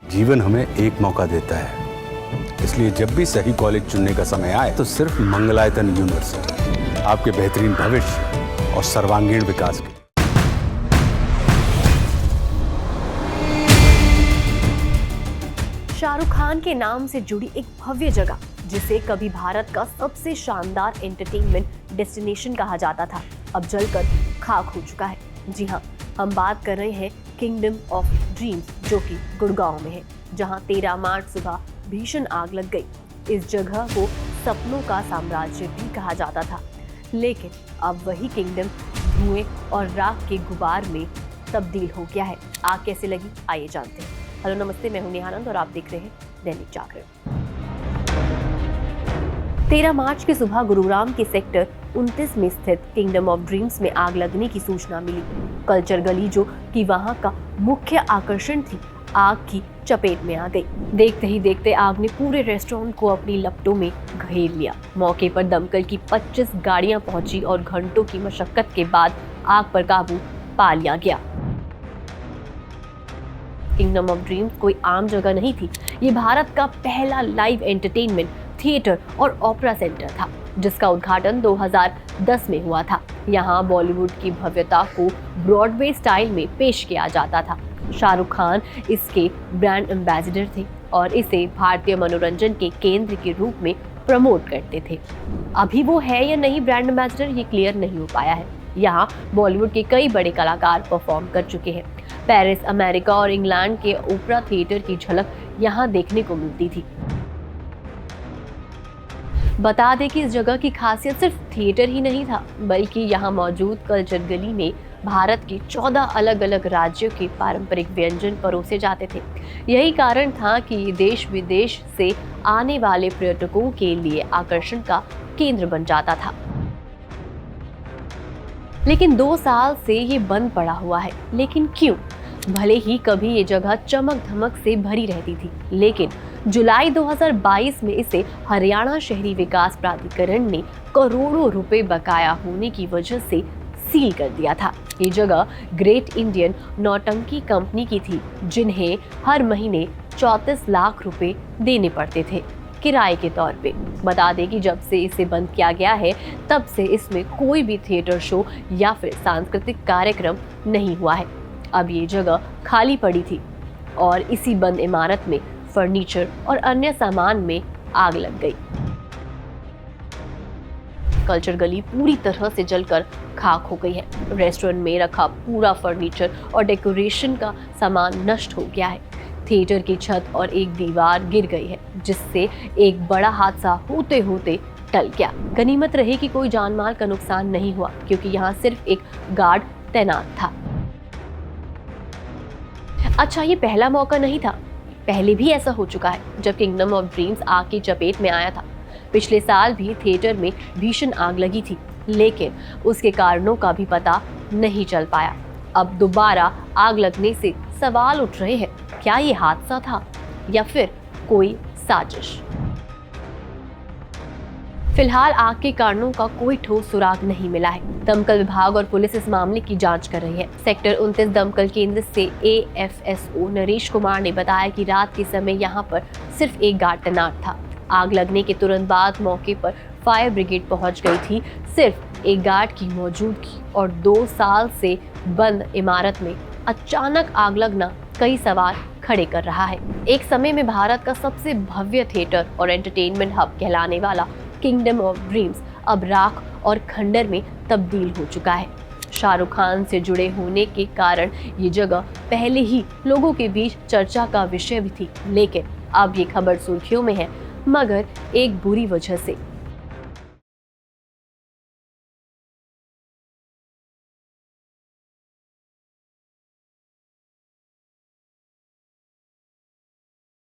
जीवन हमें एक मौका देता है, इसलिए जब भी सही कॉलेज चुनने का समय आए तो सिर्फ मंगलायतन यूनिवर्सिटी आपके बेहतरीन भविष्य और सर्वांगीण विकास के। शाहरुख खान के नाम से जुड़ी एक भव्य जगह जिसे कभी भारत का सबसे शानदार एंटरटेनमेंट डेस्टिनेशन कहा जाता था, अब जलकर खाक हो चुका है। जी हाँ, हम बात कर रहे हैं किंगडम ऑफ ड्रीम्स, जो कि गुड़गांव में है, जहां 13 मार्च सुबह भीषण आग लग गई। इस जगह को सपनों का साम्राज्य भी कहा जाता था, लेकिन अब वही किंगडम धुएं और राख के गुबार में तब्दील हो गया है। आग कैसे लगी, आइए जानते हैं। हेलो नमस्ते, मैं हूं नेहानंद और आप देख रहे हैं दैनिक जागरण। 13 मार्च की सुबह गुरुग्राम के सेक्टर 29 में स्थित किंगडम ऑफ ड्रीम्स में आग लगने की सूचना मिली। कल्चर गली, जो कि वहां का मुख्य आकर्षण थी, आग की चपेट में आ गई। देखते ही देखते आग ने पूरे रेस्टोरेंट को अपनी लपटों में घेर लिया। मौके पर दमकल की 25 गाड़ियां पहुंची और घंटों की मशक्कत के बाद आग पर काबू पा लिया गया। किंगडम ऑफ ड्रीम्स कोई आम जगह नहीं थी, ये भारत का पहला लाइव एंटरटेनमेंट थिएटर और ओपेरा सेंटर था, जिसका उद्घाटन 2010 में हुआ था। यहाँ बॉलीवुड की भव्यता को ब्रॉडवे स्टाइल में पेश किया जाता था। शाहरुख खान इसके ब्रांड एम्बेसडर थे और इसे भारतीय मनोरंजन के केंद्र के रूप में प्रमोट करते थे। अभी वो है या नहीं ब्रांड एम्बेसडर, ये क्लियर नहीं हो पाया है। यहाँ बॉलीवुड के कई बड़े कलाकार परफॉर्म कर चुके हैं। पेरिस, अमेरिका और इंग्लैंड के ओपेरा थिएटर की झलक यहाँ देखने को मिलती थी। बता दें कि इस जगह की खासियत सिर्फ थिएटर ही नहीं था, बल्कि यहाँ मौजूद कल्चर गली में भारत के 14 अलग अलग राज्यों के पारंपरिक व्यंजन परोसे जाते थे। यही कारण था कि देश विदेश से आने वाले पर्यटकों के लिए आकर्षण का केंद्र बन जाता था। लेकिन 2 साल से ये बंद पड़ा हुआ है। लेकिन क्यों? भले ही कभी ये जगह चमक धमक से भरी रहती थी, लेकिन जुलाई 2022 में इसे हरियाणा शहरी विकास प्राधिकरण ने करोड़ों रुपए बकाया होने की वजह से सील कर दिया था। ये जगह ग्रेट इंडियन नौटंकी कंपनी की थी, जिन्हें हर महीने 34 लाख रुपए देने पड़ते थे किराए के तौर पे। बता दें कि जब से इसे बंद किया गया है, तब से इसमें कोई भी थिएटर शो या फिर सांस्कृतिक कार्यक्रम नहीं हुआ है। अब ये जगह खाली पड़ी थी और इसी बंद इमारत में फर्नीचर और अन्य सामान में आग लग गई। कल्चर गली पूरी तरह से जलकर खाक हो गई है। रेस्टोरेंट में रखा पूरा फर्नीचर और डेकोरेशन का सामान नष्ट हो गया है। थिएटर की छत और एक दीवार गिर गई है, जिससे एक बड़ा हादसा होते होते टल गया। गनीमत रही कि कोई जानमाल का नुकसान नहीं हुआ, क्योंकि यहाँ सिर्फ एक गार्ड तैनात था। अच्छा, ये पहला मौका नहीं था, पहले भी ऐसा हो चुका है जब किंगडम ऑफ ड्रीम्स आग की चपेट में आया था। पिछले साल भी थिएटर में भीषण आग लगी थी, लेकिन उसके कारणों का भी पता नहीं चल पाया। अब दोबारा आग लगने से सवाल उठ रहे हैं, क्या ये हादसा था या फिर कोई साजिश? फिलहाल आग के कारणों का कोई ठोस सुराग नहीं मिला है। दमकल विभाग और पुलिस इस मामले की जांच कर रही है। सेक्टर 29 दमकल केंद्र से AFSO नरेश कुमार ने बताया कि रात के समय यहां पर सिर्फ एक गार्ड तैनात था। आग लगने के तुरंत बाद मौके पर फायर ब्रिगेड पहुंच गई थी। सिर्फ एक गार्ड की मौजूदगी और 2 साल से बंद इमारत में अचानक आग लगना कई सवाल खड़े कर रहा है। एक समय में भारत का सबसे भव्य थिएटर और एंटरटेनमेंट हब कहलाने वाला किंगडम ऑफ ड्रीम्स अब राख और खंडर में तब्दील हो चुका है। शाहरुख खान से जुड़े होने के कारण ये जगह पहले ही लोगों के बीच चर्चा का विषय भी थी, लेकिन अब ये खबर सुर्खियों में है, मगर एक बुरी वजह से।